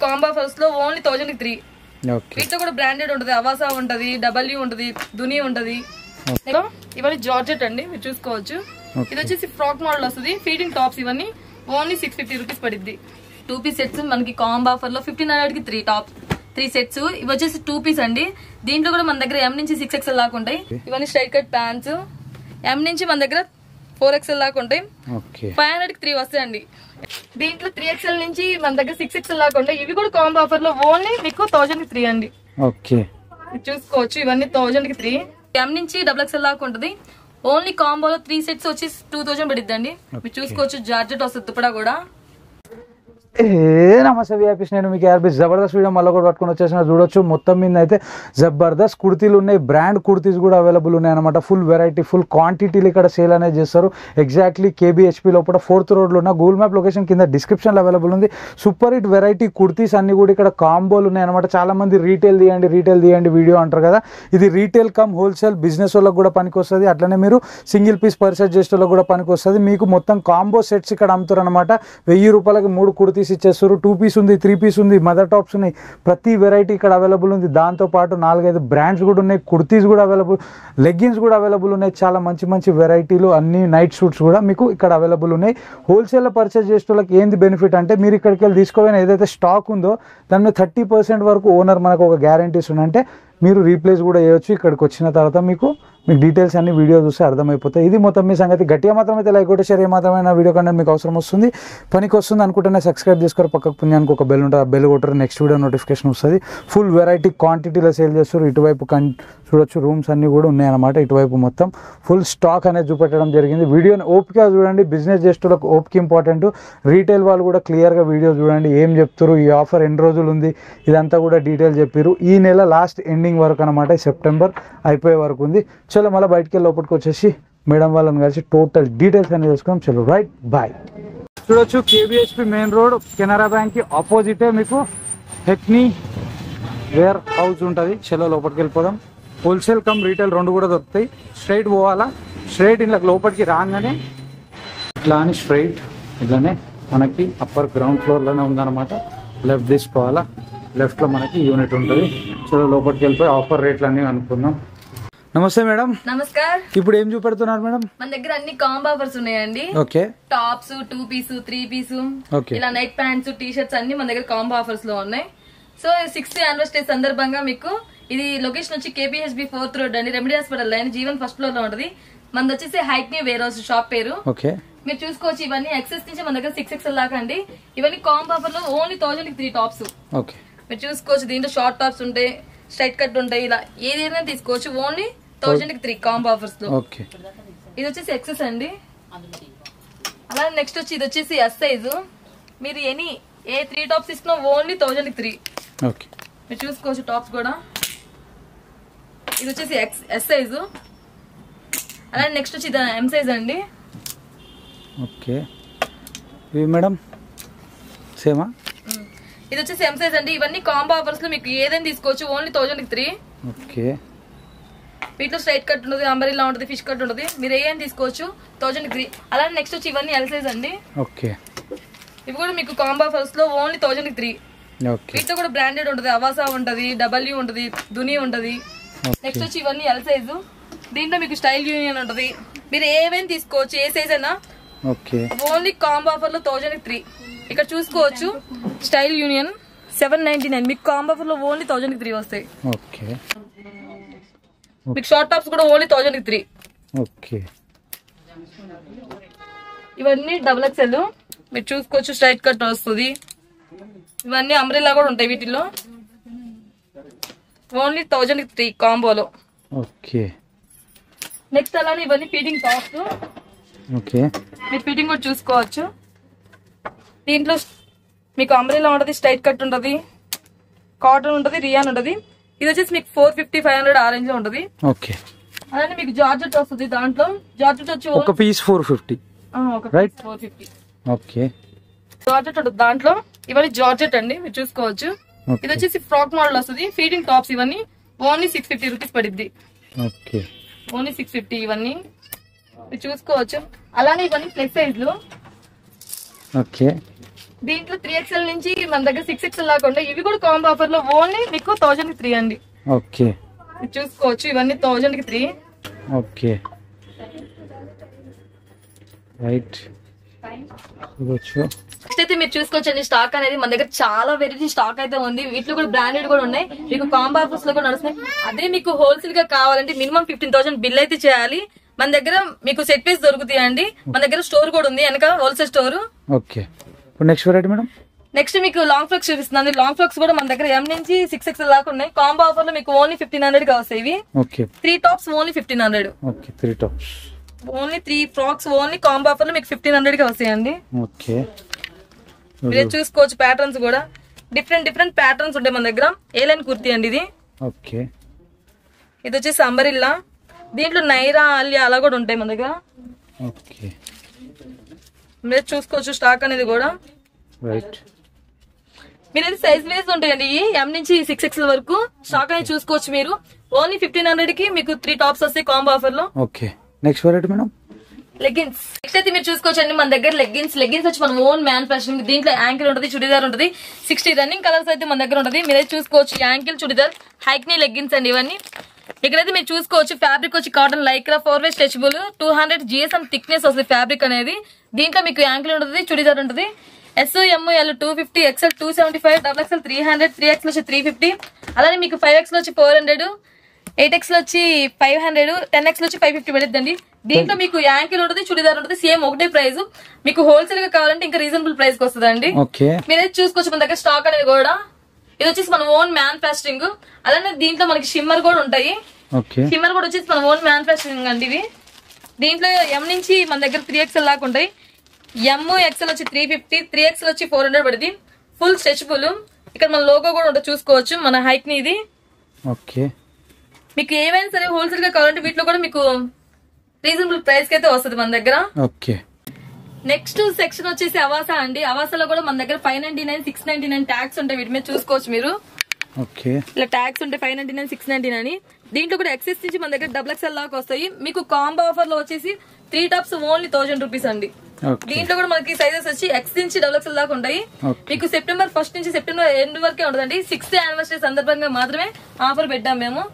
Combo offers లో only 1003. వీటిలో కూడా బ్రాండెడ్ ఉంటది, అవాసా ఉంటది, డబ్ల్యూ ఉంటది, దుని ఉంటది. ఇవన్నీ జార్జెట్ అండి, మీరు చూసుకోవచ్చు. ఇది వచ్చేసి ఫ్రాక్ మోడల్ వస్తుంది, ఫీడింగ్ టాప్స్. ఇవన్నీ ఓన్లీ 650 రూపీస్ పడిద్ది. 2 పీస్ సెట్స్ మనకి కాంబో ఆఫర్ లో 1500 కి 3 టాప్స్, 3 సెట్స్. ఇవి వచ్చేసి 2 పీస్ అండి. దీంట్లో కూడా మన దగ్గర M నుంచి 6XL దాకా ఉంటాయి. ఇవన్నీ స్ట్రైట్ కట్ ప్యాంట్స్. M నుంచి మన దగ్గర 4XL దాకా ఉంటాయి. 500 కి 3 వస్తాయండి. దీంట్లో 3XL నుంచి మన దగ్గర 6XL దాకా ఉంటాయి. ఇవి కూడా కాంబో ఆఫర్ లో ఓన్లీ మీకు 1000 కి 3 అండి. చూసుకోవచ్చు, ఇవన్నీ 1000 కి 3. M నుంచి XXL దాకా ఉంటుంది. ఓన్లీ కాంబోలో 3 సెట్స్ వచ్చి 2000 పడిద్దండి. మీరు చూసుకోవచ్చు, జార్జెట్ వస్తుంది దుపట్టా కూడా. నమస్తే వ్యాపీస్, నేను మీకు ఆర్బీ జబర్దస్త్ వీడియో మళ్ళీ కూడా పట్టుకొని వచ్చేసిన. చూడొచ్చు, మొత్తం మీద అయితే జబర్దస్త్ కుర్తీలు ఉన్నాయి, బ్రాండ్ కుర్తీస్ కూడా అవైలబుల్ ఉన్నాయి అనమాట. ఫుల్ వెరైటీ, ఫుల్ క్వాంటిటీలు ఇక్కడ సేల్ అనేది చేస్తారు. ఎగ్జాక్ట్లీ కేబిహెచ్పి లోపల 4th రోడ్లో ఉన్న గూగుల్ మ్యాప్ లొకేషన్ కింద డిస్క్రిప్షన్లో అవైలబుల్ ఉంది. సూపర్ హిట్ వెరైటీ కుర్తీస్ అన్ని కూడా ఇక్కడ కాంబోలు ఉన్నాయి అనమాట. చాలా మంది రీటైల్ తీయండి వీడియో అంటారు కదా, ఇది రీటైల్ కమ్ హోల్సేల్ బిజినెస్ వాళ్ళకి కూడా పనికి వస్తుంది. అట్లనే మీరు సింగిల్ పీస్ పర్చేస్ చేసే వాళ్ళకి కూడా పనికి వస్తుంది. మీకు మొత్తం కాంబో సెట్స్ ఇక్కడ అమ్ముతారు అనమాట. 1000 రూపాయలకి 3 కుర్తీస్ ఇచ్చేస్తారు. 2 పీస్ ఉంది, 3 పీస్ ఉంది, మదర్ టాప్స్ ఉన్నాయి. ప్రతి వెరైటీ ఇక్కడ అవైలబుల్ ఉంది. దాంతోపాటు 4-5 బ్రాండ్స్ కూడా ఉన్నాయి. కుర్తీస్ కూడా అవైలబుల్, లెగ్గిన్స్ కూడా అవైలబుల్ ఉన్నాయి. చాలా మంచి మంచి వెరైటీలు, అన్ని నైట్ సూట్స్ కూడా మీకు ఇక్కడ అవైలబుల్ ఉన్నాయి. హోల్సేల్లో పర్చేస్ చేసే వాళ్ళకి ఏంది బెనిఫిట్ అంటే, మీరు ఇక్కడికి వెళ్ళి తీసుకోవాలని ఏదైతే స్టాక్ ఉందో దాని మీద 30% వరకు ఓనర్ మనకు ఒక గ్యారంటీస్ ఉన్నాయంటే మీరు రీప్లేస్ కూడా చేయొచ్చు. ఇక్కడికి వచ్చిన తర్వాత మీకు డీటెయిల్స్ అన్ని వీడియో చూస్తే అర్థమైపోతాయి. ఇది మొత్తం మీ సంగతి. గట్టిగా మాత్రం అయితే లైక్ కొట్టి షేర్ మాత్రమే వీడియో కన్నా మీకు అవసరం వస్తుంది, పనికి వస్తుంది అనుకుంటేనే సబ్స్క్రైబ్ చేసుకోరు. పక్కకు పుణ్యానికి ఒక బెల్ ఉంటుంది, ఆ బెల్ కొట్టరు, నెక్స్ట్ వీడియో నోటిఫికేషన్ వస్తుంది. ఫుల్ వెరైటీ క్వాంటిటీలో సేల్ చేస్తారు. ఇటువైపు చూడొచ్చు, రూమ్స్ అన్నీ కూడా ఉన్నాయన్నమాట. ఇటువైపు మొత్తం ఫుల్ స్టాక్ అనేది చూపెట్టడం జరిగింది. వీడియోని ఓపిక చూడండి, బిజినెస్ చేసేటోళ్ళకి ఓపిక ఇంపార్టెంట్. రీటైల్ వాళ్ళు కూడా క్లియర్గా వీడియో చూడండి, ఏం చెప్తారు, ఈ ఆఫర్ ఎన్ని రోజులు ఉంది, ఇదంతా కూడా డీటెయిల్ చెప్పారు. ఈ నెల లాస్ట్ ఎండింగ్ వరకు అనమాట, సెప్టెంబర్ అయిపోయే వరకు ఉంది. చలో మళ్ళీ బయటికి వెళ్ళి లోపలికి వచ్చేసి మేడం వాళ్ళని కలిసి టోటల్ డీటెయిల్స్ అనేది తెలుసుకున్నాం. చలో రైట్ బాయ్. చూడొచ్చు, KBHP main road, Canara bank కి ఆపోజిటే మీకు హెక్నీ వేర్ హౌస్ ఉంటుంది. చలో లోపలికి వెళ్ళిపోదాం. హోల్సేల్ కమ్ రీటైల్ రెండు కూడా దొరుకుతాయి. స్ట్రైట్ పోవాలా, స్ట్రైట్ ఇలా లోపలికి రాగానే ఇట్లా అని స్ట్రైట్ ఇట్లానే మనకి అప్పర్ గ్రౌండ్ ఫ్లోర్లోనే ఉందన్నమాట. లెఫ్ట్ తీసుకోవాలా, లెఫ్ట్లో మనకి యూనిట్ ఉంటుంది. చలో లోపలికి వెళ్ళిపోయి ఆఫర్ రేట్లు అన్ని అనుకుందాం. నమస్తే మేడం. నమస్కారం. ఇప్పుడు ఏం చూపెడుతున్నారు మేడం? మన దగ్గర అన్ని కాంబో ఆఫర్స్ ఉన్నాయండి. ఓకే, టాప్స్, 2 పీస్, 3 పీస్, ఇలా నైట్ ప్యాంట్స్, టీ షర్ట్స్ అన్ని మన దగ్గర కాంబో ఆఫర్స్ లో ఉన్నాయి. సో 6th యానివర్సరీ సందర్భంగా మీకు ఇది లొకేషన్ వచ్చి కేబిహెచ్బి 4th రోడ్ అండి, remedy hospital line, Jeevan first floor లో ఉంటది. మనది వచ్చేసి హైక్నీ వేర్ హౌస్ షాప్ పేరు. ఓకే, మీరు చూసుకోవచ్చు. ఇవన్నీ ఎక్సెస్ నుంచి మన దగ్గర 6XL దాకా అండి. ఇవన్నీ కాంబో ఆఫర్ లో ఓన్లీ 1000 కి 3 టాప్స్. ఓకే, మీరు చూసుకోవచ్చు. దీంట్లో షార్ట్ టాప్స్ ఉంటాయి, స్ట్రైట్ కట్ ఉంటాయి, ఇలా ఏదైనా తీసుకోవచ్చు. ఓన్లీ 1000 కి 3 కాంబో ఆఫర్స్ లో. ఓకే, ఇది వచ్చేసి ఎక్సెస్ అండి. అలా నెక్స్ట్ వచ్చి ఇది వచ్చేసి ఎస్ సైజు. మీరు ఏ 3 టాప్స్ తీసుకున్నా ఓన్లీ 1000 కి 3. ఓకే, మీరు చూసుకోవచ్చు టాప్స్ కూడా. ఇది వచ్చేసి ఎస్ సైజు. అలానే నెక్స్ట్ వచ్చి ఇది ఎం సైజ్ అండి. ఓకే, ఇవి మేడం సేమా? ఇది వచ్చేసి ఎం సైజ్ అండి. ఇవన్నీ కాంబో ఆఫర్స్ లో మీకు ఏదైనా తీసుకోవచ్చు, ఓన్లీ 1000 కి 3. ఓకే, వీటిలో స్ట్రైట్ కట్ ఉంటుంది, అంబరిలా ఉంటుంది, ఫిష్ కట్ ఉంటుంది. మీరు ఏం తీసుకోవచ్చు, 1000 కి 3. అలానే నెక్స్ట్ వచ్చి ఇవన్నీ ఎల్ సైజ్ అండి. ఓకే, ఇవి కూడా మీకు కాంబో ఆఫర్స్ లో ఓన్లీ 1000 కి 3. ఓకే, వీటిలో కూడా బ్రాండెడ్ ఉంటుంది, అవాసా ఉంటది, డబ్ల్యూ ఉంటది, దుని ఉంటది. నెక్స్ట్ వచ్చి ఇవన్నీ ఎల్ సైజు. దీంట్లో మీకు స్టైల్ యూనియన్ ఉంటది. మీరు ఏమైనా తీసుకోవచ్చు, ఏ సైజ్ అయినా. ఓకే, ఓన్లీ కాంబో ఆఫర్ లో 1000 కి 3. ఇక్కడ చూసుకోవచ్చు, స్టైల్ యూనియన్ 799. మీకు కాంబో ఆఫర్ లో ఓన్లీ 1000 కి 3 వస్తాయి. ఓకే, మీకు షార్ట్ టాప్స్ కూడా ఓన్లీ 1000 కి 3. ఓకే, ఇవన్నీ XXL. మీరు చూసుకోవచ్చు, స్ట్రైట్ కట్ వస్తుంది. ఇవన్నీ అంబ్రెల్లా కూడా ఉంటాయి వీటిలో. ఓన్లీ 1000 కి 3 కాంబోలో. ఓకే, నెక్స్ట్ అలానే ఇవన్నీ ఫీడింగ్ టాప్స్. ఓకే, మీరు ఫిట్టింగ్ కూడా చూసుకోవచ్చు. దీంట్లో మీకు అంబ్రెల్లా ఉంటది, స్ట్రైట్ కట్ ఉంటది, కాటన్ ఉంటది, రియాన్ ఉంటది. ఇది వచ్చేసి మీకు 450-500 ఆ రేంజ్ లో ఉంటది. ఓకే, అలానే మీకు జార్జెట్ వస్తుంది. దాంట్లో జార్జెట్ వచ్చి ఒక పీస్ 450. రైట్, 450. ఓకే, జార్జెట్ ఉంటుంది దాంట్లో. ఇవన్నీ జార్జెట్ అండి, మీరు చూసుకోవచ్చు. ఇది వచ్చేసి ఫ్రాక్ మోడల్ వస్తుంది, ఫీడింగ్ టాప్స్. ఇవన్నీ ఓన్లీ 650 రూపీస్ పడిద్ది. ఓకే, ఓన్లీ 650 ఇవన్నీ మీరు చూసుకోవచ్చు. అలానే ఇవన్నీ ప్లస్ సైజ్లు. ఓకే, దీంట్లో 3XL నుంచి మన దగ్గర 6XL దాకా ఉంటాయి. ఇవి కూడా కాంబో ఆఫర్ లో ఓన్లీ మీకు 1000 కి 3 అండి. ఓకే చూసుకోవచ్చు ఇవన్నీ 1000 కి 3. ఓకే రైట్ చూడొచ్చు. నెక్స్ట్ అయితే మీరు చూసుకోవచ్చండి స్టాక్ అనేది మన దగ్గర చాలా వెరైటీ స్టాక్ అయితే ఉంది. వీటిలో కూడా బ్రాండెడ్ కూడా ఉన్నాయి. మీకు కాంబో ఆఫర్స్ లో కూడా నడుస్తున్నాయి. అదే మీకు హోల్సేల్ గా కావాలంటే మినిమం 15,000 బిల్ అయితే చేయాలి. మన దగ్గర మీకు సెట్ పీస్ దొరుకుతాయి అండి. మన దగ్గర స్టోర్ కూడా ఉంది వెనక హోల్సేల్ స్టోర్. ఓకే ఇప్పుడు నెక్స్ట్ వెరైటీ మేడం. నెక్స్ట్ మీకు లాంగ్ ఫ్రాక్స్ చూపిస్తున్నాను. లాంగ్ ఫ్రాక్స్ కూడా మన దగ్గర M నుంచి 6XL దాకా ఉన్నాయి. కాంబో ఆఫర్ లో మీకు ఓన్లీ 1500 గా వస్తాయి. ఇవి okay 3 tops only 1500. Okay 3 tops only 3 frocks only combo offer లో మీకు 1500 గా వస్తాయండి. ఓకే మీరు చూసుకోవచ్చు ప్యాటర్న్స్ కూడా డిఫరెంట్ ప్యాటర్న్స్ ఉంటాయి మన దగ్గర. ఏ లైన్ కుర్తీ అండి ఇది. ఓకే ఇది వచ్చేసి అంబరిల్లా. దీంట్లో నైరా ఆలియా అలా కూడా ఉంటాయి మన దగ్గర. ఓకే మీరు చూసుకోవచ్చు స్టాక్ అనేది కూడా రైట్. మీరు సైజ్ వైజ్ ఉంటాయండి. M నుంచి 6XL వరకు స్టాక్ అనేది చూసుకోవచ్చు మీరు. ఓన్లీ 1500 కి మీకు 3 టాప్స్ వస్తాయి కాంబో ఆఫర్ లో. Okay next variety madam. Leggings. Next అయితే మీరు చూసుకోవచ్చండి మన దగ్గర లెగ్గిన్స్ వచ్చి మన ఓన్ మ్యానుఫాక్చరింగ్. దీంట్లో యాంకిల్ ఉంటుంది, చుడిదార్ ఉంటుంది. 60 రన్నింగ్ కలర్స్ అయితే మన దగ్గర ఉంటుంది. మీరైతే చూసుకోవచ్చు యాంకిల్, చుడిదార్, హైక్నీ లెగ్గిన్స్ అండి ఇవన్నీ. ఇక్కడైతే మీరు చూసుకోవచ్చు ఫ్యాబ్రిక్ వచ్చి cotton Lycra 4-way stretchable 200 GSM thickness వస్తుంది ఫ్యాబ్రిక్ అనేది. దీంట్లో మీకు యాంకిల్ ఉంటుంది, చుడిదార్ ఉంటుంది. S, M, L 250, XL 275, XXL 300, 3XL వచ్చి 350. అలానే మీకు 5XL వచ్చి 400, 8XL వచ్చి 500, 10XL వచ్చి 550 పడుతుందండి. దీంట్లో మీకు యాంకిల్ ఉంటుంది, చుడిదార్ ఉంటుంది. సేమ్ ఒకటే ప్రైస్. మీకు హోల్సేల్ గా కావాలంటే ఇంకా రీజనబుల్ ప్రైస్ కి వస్తుందండి. మీరైతే చూసుకోవచ్చు మన దగ్గర స్టాక్ అనేది కూడా. ఇది వచ్చేసి మన ఓన్ మ్యానుఫాక్చరింగ్. అలానే దీంట్లో మనకి షిమ్మర్ కూడా ఉంటాయి. షిమ్మర్ కూడా వచ్చేసి మన ఓన్ మ్యానుఫాక్చరింగ్ అండి ఇవి. దీంట్లో M నుంచి మన దగ్గర 3XL దాకా ఉంటాయి. M, XL వచ్చి 350, 3XL వచ్చి 400 పడుతుంది. Full stretchable. ఇక్కడ మన లోగో కూడా ఉంటుంది చూసుకోవచ్చు మన హైక్ ని ఇది. ఓకే మీకు ఏమైనా సరే హోల్సేల్ గా కావాలంటే వీటిలో కూడా మీకు రీజనబుల్ ప్రైస్ కి అయితే వస్తుంది మన దగ్గర. ఓకే నెక్స్ట్ సెక్షన్ వచ్చేసి అవాసా అండి. అవాసాలో కూడా మన దగ్గర 599, 699 ట్యాగ్స్ ఉంటాయి. వీటి మీద చూసుకోవచ్చు మీరు. ఓకే ఇలా ట్యాగ్స్ ఉంటాయి 599, 699 అని. దీంట్లో కూడా ఎక్సెస్ నుంచి మన దగ్గర XXL దాకా వస్తాయి. మీకు కాంబో ఆఫర్ లో వచ్చేసి 3 టాప్స్ ఓన్లీ 1000 రూపీస్ అండి. దీంట్లో కూడా మనకి సైజెస్ వచ్చి X నుంచి XXL దాకా ఉంటాయి. మీకు సెప్టెంబర్ 1 నుంచి సెప్టెంబర్ ఎండ్ వరకే ఉంటుందండి. 6th యానివర్సరీ సందర్భంగా మాత్రమే ఆఫర్ పెట్టాం మేము.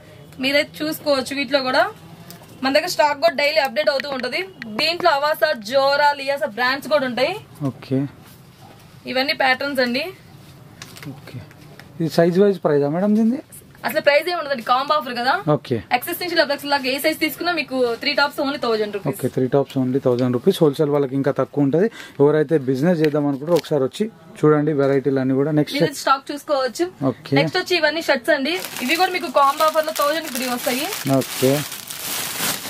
మీరైతే చూసుకోవచ్చు. వీటిలో కూడా మన దగ్గర స్టాక్ కూడా డైలీ అప్డేట్ అవుతూ ఉంటది. దీంట్లో అవాసా, జోరా, లియాసా బ్రాండ్స్ కూడా ఉంటాయి. ఓకే ఇవన్నీ ప్యాటర్న్స్ అండి. ఓకే ఇది సైజ్ వైజ్ ప్రైస్ మేడం దీనిది? అసలు ప్రైస్ ఏమి ఉండదండి, కాంబో ఆఫర్ కదా. ఓకే XS నుంచి XXL దాకా ఏ సైజ్ తీసుకున్నా మీకు 3 tops only 1000 rupees. Okay 3 tops only 1000 rupees. Wholesale వాళ్ళకి ఇంకా తక్కువ ఉంటుంది. ఎవరైతే బిజినెస్ చేద్దాం అనుకుంటారో ఒకసారి వచ్చి చూడండి వెరైటీలు అన్ని కూడా. నెక్స్ట్ స్టాక్ చూసుకోవచ్చు. నెక్స్ట్ వచ్చి ఇవన్నీ షర్ట్స్ అండి. ఇవి కూడా మీకు కాంబో ఆఫర్ లో 1000 కి 3 వస్తాయి. ఓకే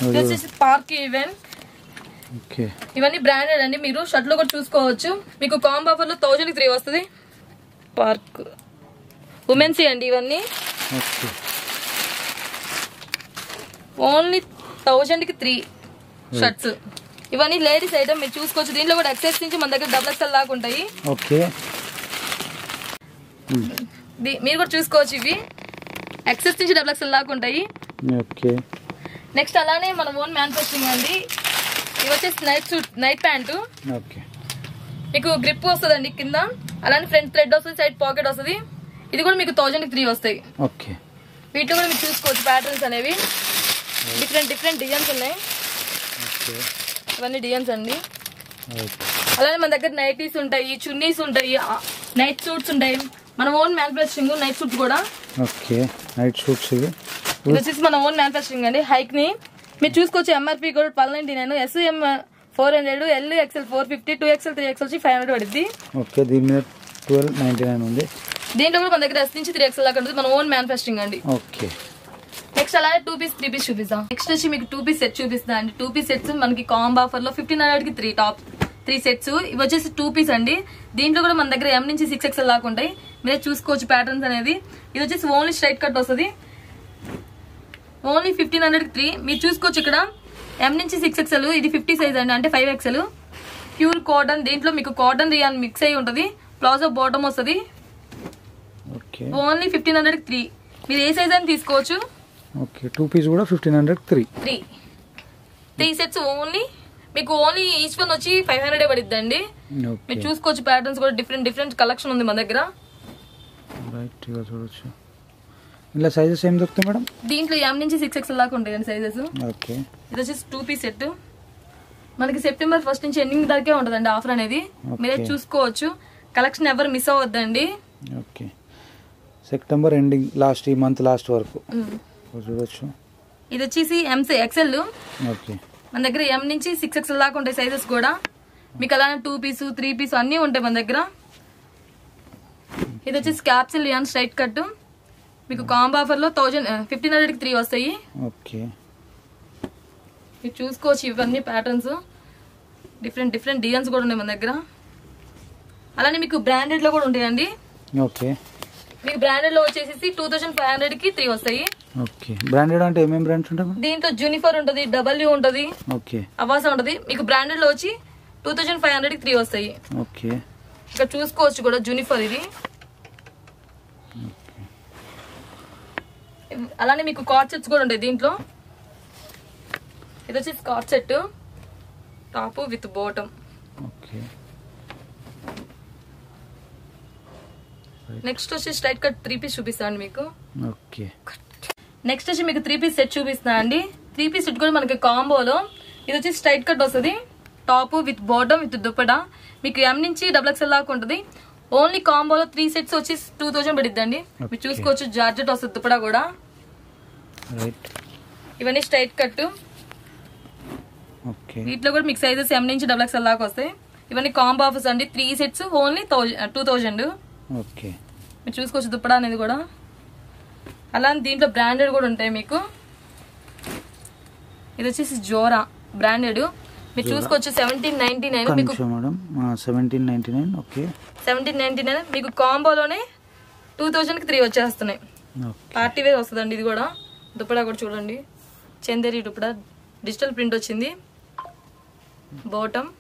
ఇది వచ్చేసి పార్క్ ఈవెంట్. ఓకే ఇవన్నీ బ్రాండెడ్ అండి. మీరు షర్ట్ లో కూడా చూసుకోవచ్చు. మీకు కాంబో ఆఫర్ లో 1000 కి 3 వస్తుంది. పార్క్ ఉమెన్స్ అండి ఇవన్నీ. ఓకే ఓన్లీ 1000 కి 3 షర్ట్స్. ఇవన్నీ లేడీస్ ఐటమ్ మీరు చూసుకోవచ్చు. దీంట్లో కూడా XS నుంచి మన దగ్గర XXL దాకా ఉంటాయి. ఓకే మీరు కూడా చూసుకోవచ్చు. ఇవి XS నుంచి XXL దాకా ఉంటాయి. ఓకే నెక్స్ట్ అలానే మన ఓన్ మ్యానుఫాక్చరింగ్ అండి. ఇవి వచ్చేసి night suit, night pant. Okay మీకు గ్రిప్ వస్తుందండి కింద. అలానే ఫ్రంట్ థ్రెడ్ వస్తుంది, సైడ్ పాకెట్ వస్తుంది. ఇది కూడా మీకు 1000 కి 3 వస్తాయి. ఓకే వీటిలో కూడా మీరు చూసుకోవచ్చు ప్యాటర్న్స్ అనేవి. డిఫరెంట్ డిజైన్స్ ఉన్నాయి. ఇవన్నీ డిజైన్స్ అండి. అలానే మన దగ్గర నైటీస్ ఉంటాయి, చున్నీస్ ఉంటాయి, నైట్ సూట్స్ ఉంటాయి. మన ఓన్ మ్యానుఫాక్చరింగ్ నైట్ సూట్స్ కూడా. ఓకే నైట్ సూట్స్ ఇవి. ఇది వచ్చేసి మన ఓన్ మ్యానుఫాక్చరింగ్ అండి. హైక్ ని మీరు చూసుకోవచ్చు. MRP కూడా 1299, SM 400, L XL 450, 2XL 3XL వచ్చి 500 పడుద్ది. ఓకే దీని మీద 1299 ఉంది. దీంట్లో కూడా మన దగ్గర S నుంచి 3XL దాకా ఉంటుంది. మన ఓన్ మ్యానుఫాక్చరింగ్ అండి. ఓకే నెక్స్ట్ అలానే 2 పీస్ 3 పీస్ చూపిస్తాం. నెక్స్ట్ వచ్చి మీకు 2 పీస్ సెట్ చూపిస్తా అండి. 2 పీస్ సెట్స్ మనకి కాంబో ఆఫర్ లో 1500 కి 3 టాప్ 3 సెట్స్. ఇవి వచ్చేసి 2 పీస్ అండి. దీంట్లో కూడా మన దగ్గర M నుంచి 6XL దాకా ఉంటాయి. మీరే చూసుకోవచ్చు ప్యాటర్న్స్ అనేది. ఇది వచ్చేసి ఓన్లీ స్ట్రైట్ కట్ వస్తుంది. ఓన్లీ 1500 కి 3. మీరు చూసుకోవచ్చు ఇక్కడ M నుంచి 6XL. ఇది 50 సైజ్ అండి, అంటే 5XL. Pure cotton. దీంట్లో మీకు కాటన్ రియాన్ మిక్స్ అయ్యి ఉంటుంది. ప్లాజో బాటమ్ వస్తుంది. ఓన్లీ 1500 కి 3. మీరు ఏ సైజ్ అని తీసుకోవచ్చు. ఓకే 2 పీస్ కూడా 1500 కి 3 3 సెట్స్ ఓన్లీ మీకు ఓన్లీ ఈచ్ వన్ వచ్చి 500 పడిద్దండి. మీరు చూసుకోవచ్చు ప్యాటర్న్స్ కూడా డిఫరెంట్ కలెక్షన్ ఉంది మన దగ్గర. రైట్ ఇక చూడొచ్చు. ఇలా సైజెస్ ఏం దొరుకుతాయి మేడం? దీంట్లో M నుంచి 6XL దాకా ఉంటాయండి సైజెస్. ఓకే. ఇది వచ్చేసి 2 పీస్ సెట్. మనకి సెప్టెంబర్ 1 నుంచి ఎండింగ్ దాకే ఉంటుందండి ఆఫర్ అనేది. మీరే చూసుకోవచ్చు. కలెక్షన్ ఎవరు మిస్ అవ్వద్దండి. ఓకే. సెప్టెంబర్ ఎండింగ్ లాస్ట్ ఈ మంత్ లాస్ట్ వరకు చూడొచ్చు. ఇది వచ్చేసి XL. ఓకే. మన దగ్గర M నుంచి 6XL దాకా ఉంటాయి సైజెస్ కూడా. మీకు అలానే 2 పీస్ 3 పీస్ అన్నీ ఉంటాయి మన దగ్గర. ఇది వచ్చేసి క్యాప్సిల్ లియాన్ స్ట్రైట్ కట్. మీకు కాంబో ఆఫర్ లో 1500కి 3 వస్తాయి. ఓకే. మీరు చూసుకోవచ్చు ఇవన్నీ ప్యాటర్న్స్ డిఫరెంట్ డిజైన్స్ కూడా ఉన్నాయి మన దగ్గర. అలానే మీకు బ్రాండెడ్ లో కూడా ఉంటాయండి. ఓకే. మీకు బ్రాండెడ్ లో వచ్చేసి 2500కి 3 వస్తాయి. ఓకే. బ్రాండెడ్ అంటే ఏమేం బ్రాండ్స్ ఉంటాయి? దీంట్లో జూనిఫర్ ఉంటది, W ఉంటది, ఓకే, అవాసా ఉంటది. మీకు బ్రాండెడ్ లో వచ్చి 2500కి 3 వస్తాయి. ఓకే. ఇక్కడ చూసుకోవచ్చు కూడా జూనిఫర్ ఇది. అలానే మీకు కార్డ్ సెట్స్ కూడా ఉంటాయి దీంట్లో. ఇది వచ్చి card set top with bottom. Okay. Next వచ్చి స్ట్రైట్ కట్ 3 పీస్ చూపిస్తాను మీకు. ఓకే. నెక్స్ట్ వచ్చి మీకు 3 పీస్ సెట్ చూపిస్తున్నా అండి. 3 పీస్ సెట్ కూడా మనకి కాంబోలో ఇది వచ్చి స్ట్రైట్ కట్ వస్తుంది. Top with bottom with dupatta. మీకు M నుంచి XXL దాకా ఉంటుంది. ఓన్లీ కాంబోలో 3 సెట్స్ వచ్చి 2000 పడిద్దండి. మీరు చూసుకోవచ్చు జార్జెట్ వస్తుంది దుప్పటా కూడా. ఇవన్నీ స్ట్రైట్ కట్. వీటిలో కూడా మీకు సైజెస్ M నుంచి XXL దాకా వస్తాయి. ఇవన్నీ కాంబో ఆఫర్స్ అండి. 3 సెట్స్ ఓన్లీ 2000. ఓకే. మీరు చూసుకోవచ్చు దుప్పటా అనేది కూడా. అలానే దీంట్లో బ్రాండెడ్ కూడా ఉంటాయి మీకు. ఇది వచ్చేసి జోరా బ్రాండెడ్. మీరు చూసుకోవచ్చు 1799. మీకు 1799. ఓకే. 1799 మీకు కాంబోలోనే 2000కి 3 వచ్చేస్తున్నాయి. పార్టీ వేర్ వస్తుందండి ఇది కూడా. దుప్పటా కూడా చూడండి చందేరి దుప్పటా డిజిటల్ ప్రింట్ వచ్చింది. బాటమ్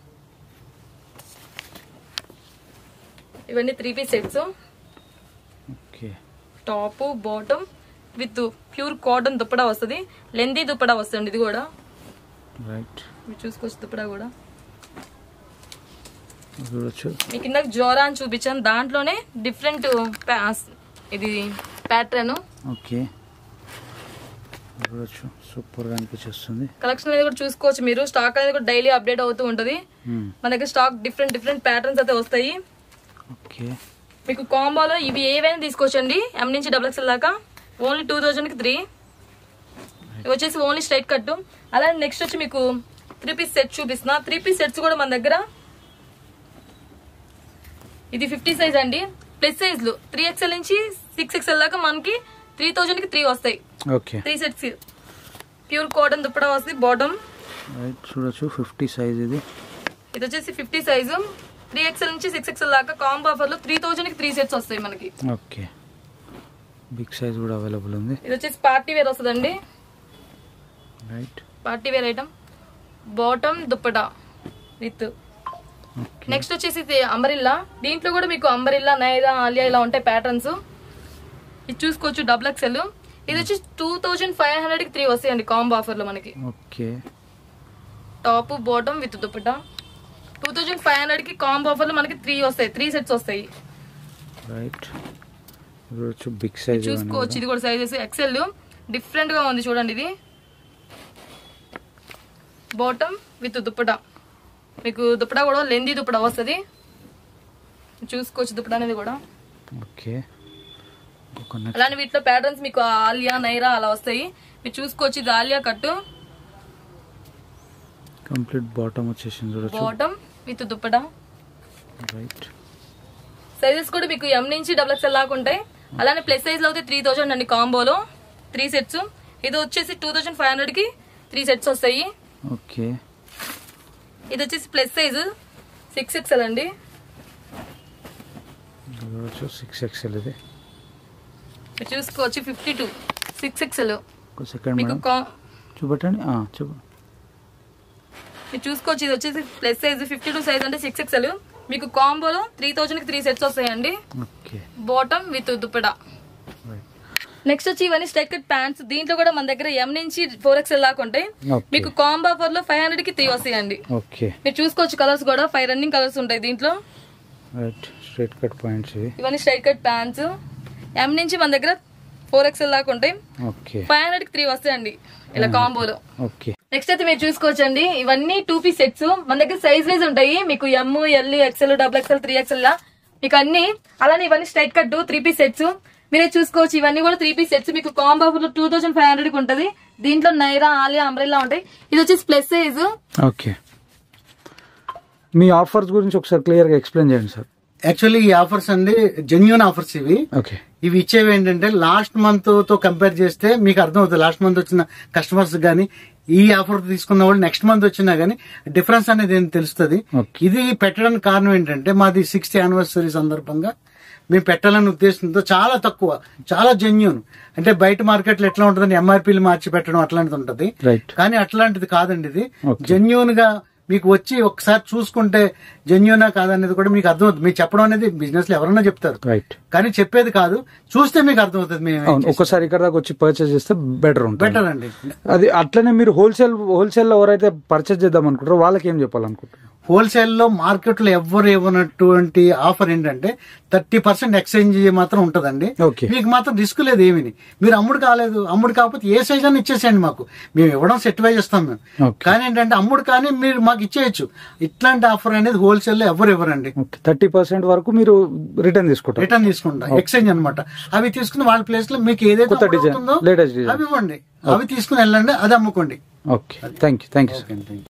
ఇవన్నీ 3 piece sets. Okay. Top bottom with pure cotton dupatta వస్తుంది. లెందీ దుప్పటా వస్తుంది ఇది కూడా. రైట్. మీరు చూసుకోవచ్చు దుప్పటా కూడా. చూడొచ్చు. మీకు ఇందాక జోరా అని చూపించాను. దాంట్లోనే డిఫరెంట్ ఇది ప్యాటర్న్. ఓకే. చూడొచ్చు సూపర్ గా అనిపిస్తుంది. కలెక్షన్ అనేది కూడా చూసుకోవచ్చు మీరు. స్టాక్ అనేది కూడా డైలీ అప్డేట్ అవుతూ ఉంటది. మన దగ్గర స్టాక్ డిఫరెంట్ ప్యాటర్న్స్ అయితే వస్తాయి. ఓకే. మీకు కాంబోలో ఇవి ఏవైనా తీసుకోవచ్చండి. M నుంచి XXL దాకా ఓన్లీ 2000కి 3. ఇవి వచ్చేసి ఓన్లీ స్ట్రైట్ కట్. అలానే నెక్స్ట్ వచ్చి మీకు 3 పీస్ సెట్ చూపిస్తున్నా. 3 పీస్ సెట్స్ కూడా మన దగ్గర ఇది 50 సైజ్ అండి. ప్లస్ సైజ్లు 3XL నుంచి 6XL దాకా మనకి 3000కి 3 వస్తాయి. Okay. 3 sets pure cotton dupatta వస్తుంది బాటమ్. చూడొచ్చు 50 సైజ్ ఇది. ఇది వచ్చేసి 50 సైజు 3XL నుంచి 6XL దాకా కాంబో ఆఫర్ లో 3000కి 3 సెట్స్ వస్తాయి మనకి. ఓకే. బిగ్ సైజ్ కూడా అవైలబుల్ ఉంది. ఇది వచ్చేసి పార్టీ వేర్ వస్తుందండి. Right. Party wear item bottom dupatta with. Next వచ్చేసి అంబరిల్లా. దీంట్లో కూడా మీకు అంబరిల్లా, నైరా, ఆలియా ఇలా ఉంటాయి ప్యాటర్న్స్. ఇది చూసుకోవచ్చు XXL. ఇది వచ్చి 2500కి 3 వస్తాయండి కాంబో ఆఫర్ లో మనకి. Okay. Top bottom with dupatta 2500కి కాంబో ఆఫర్ లో మనకి 3 వస్తాయి. 3 సెట్స్ వస్తాయి. రైట్. బిగ్ సైజ్ చూసుకోవచ్చు. ఇది కూడా సైజెస్ XL డిఫరెంట్ గా ఉంది చూడండి. ఇది బాటమ్ విత్ దుప్పటా. మీకు దుప్పటా కూడా లెందీ దుప్పటా వస్తుంది. చూసుకోవచ్చు దుప్పటా అనేది కూడా. ఓకే. అలానే వీటిలో ప్యాటర్న్స్ మీకు ఆలియా, నైరా అలా వస్తాయి. మీరు చూసుకోవచ్చు. ఇది ఆలియా కట్. కంప్లీట్ బాటమ్ వచ్చేసింది చూడొచ్చు. Bottom with dupatta. Right. Sizes కూడా మీకు M నుంచి XXL దాకా ఉంటాయి. అలానే ప్లస్ సైజ్ లో అయితే 3000 అండి కాంబోలో 3 సెట్స్. ఇది వచ్చేసి 2500కి 3 సెట్స్ వస్తాయి. ఓకే. ఇది వచ్చేసి ప్లస్ సైజ్ 6XL అండి. 6XL ఇది చూసుకోవచ్చు. 52 6XL. సెకండ్ చూపెట్టండి. మీరు చూసుకోవచ్చు. ఇది వచ్చేసి ప్లస్ సైజ్ 52 సైజ్ అంటే 6XL. మీకు కాంబోలో 3000కి 3 సెట్స్ వస్తాయండి. Bottom with dupatta. నెక్స్ట్ వచ్చి ఇవన్నీ స్ట్రైట్ కట్ ప్యాంట్స్. దీంట్లో కూడా మన దగ్గర M నుంచి 4XL దాకా ఉంటాయి. మీకు కాంబో ఆఫర్ లో 500 కి 3 వస్తాయండి. మీరు చూసుకోవచ్చు కలర్స్ కూడా 5 రన్నింగ్ కలర్స్ ఉంటాయి దీంట్లో. స్ట్రైట్ కట్ ప్యాంట్స్ ఇవన్నీ స్ట్రైట్ కట్ ప్యాంట్స్. M నుంచి మన దగ్గర 4XL దాకా ఉంటాయి. 500 కి 3 వస్తాయండి ఇలా కాంబోలో. నెక్స్ట్ అయితే మీరు చూసుకోవచ్చండి ఇవన్నీ 2 పీస్ సెట్స్. మన దగ్గర సైజ్ వైజ్ ఉంటాయి. మీకు M, L, XL, XXL, 3XL లా మీకు అన్ని. అలానే ఇవన్నీ స్ట్రైట్ కట్ 3 పీస్ సెట్స్ మీరే చూసుకోవచ్చు. ఇవన్నీ కూడా 3 పీస్ సెట్స్ మీకు కాంబో ఆఫర్ లో 2500 కి ఉంటది. దీంట్లో నైరా, ఆలియా, అంబ్రెల్లా ఉంటాయి. ఇది వచ్చేసి ప్లస్ సైజ్. మీ ఆఫర్స్ గురించి ఒకసారి క్లియర్ గా ఎక్స్ప్లెయిన్ చేయండి సార్. యాక్చువల్లీ ఈ ఆఫర్స్ అండి జెన్యూన్ ఆఫర్స్ ఇవి. ఇవి ఇచ్చేవి ఏంటంటే లాస్ట్ మంత్ తో కంపేర్ చేస్తే మీకు అర్థమవుతుంది. లాస్ట్ మంత్ వచ్చిన కస్టమర్స్ గానీ ఈ ఆఫర్ తీసుకున్న వాళ్ళు నెక్స్ట్ మంత్ వచ్చినా గానీ డిఫరెన్స్ అనేది ఏం తెలుస్తుంది. ఇది పెట్టడానికి కారణం ఏంటంటే మాది 6th యానివర్సరీ సందర్భంగా మేము పెట్టాలనే ఉద్దేశంతో చాలా తక్కువ, చాలా జెన్యూన్. అంటే బయట మార్కెట్ లో ఎట్లా ఉంటుందని MRPలు మార్చి పెట్టడం అట్లాంటిది ఉంటది, కానీ అట్లాంటిది కాదండి. ఇది జెన్యూన్ గా మీకు వచ్చి ఒకసారి చూసుకుంటే జెన్యూనా కాదనేది కూడా మీకు అర్థమవుతుంది. మీరు చెప్పడం అనేది బిజినెస్ లో ఎవరన్నా చెప్తారు, కానీ చెప్పేది కాదు, చూస్తే మీకు అర్థమవుతుంది. మేము ఒకసారి ఇక్కడ దాకా వచ్చి పర్చేస్ చేస్తే బెటర్ అండి. అది అట్లనే మీరు హోల్సేల్ లో ఎవరైతే పర్చేస్ చేద్దాం అనుకుంటారో వాళ్ళకి ఏం చెప్పాలనుకుంటారు? హోల్సేల్ లో మార్కెట్ లో ఎవరు ఇవ్వనటువంటి ఆఫర్ ఏంటంటే 30% ఎక్స్చేంజ్ మాత్రం ఉంటదండి. మీకు మాత్రం రిస్క్ లేదు ఏమీ. మీరు అమ్ముడు కాకపోతే ఏ సైజ్ అని ఇచ్చేసేయండి మాకు, మేము ఇవ్వడం సెట్ వైజ్ ఇస్తాం మేము. కానీ ఏంటంటే అమ్ముడు కానీ మీరు మాకు ఇచ్చేయచ్చు. ఇట్లాంటి ఆఫర్ అనేది హోల్సేల్ లో ఎవరు ఇవ్వరండి. 30% వరకు మీరు రిటర్న్ తీసుకుంటారు, ఎక్స్చేంజ్ అనమాట. అవి తీసుకుని వాళ్ళ ప్లేస్ లో మీకు ఏదైతే ఉందో అవి ఇవ్వండి, అవి తీసుకుని వెళ్ళండి, అది అమ్ముకోండి. Thank you.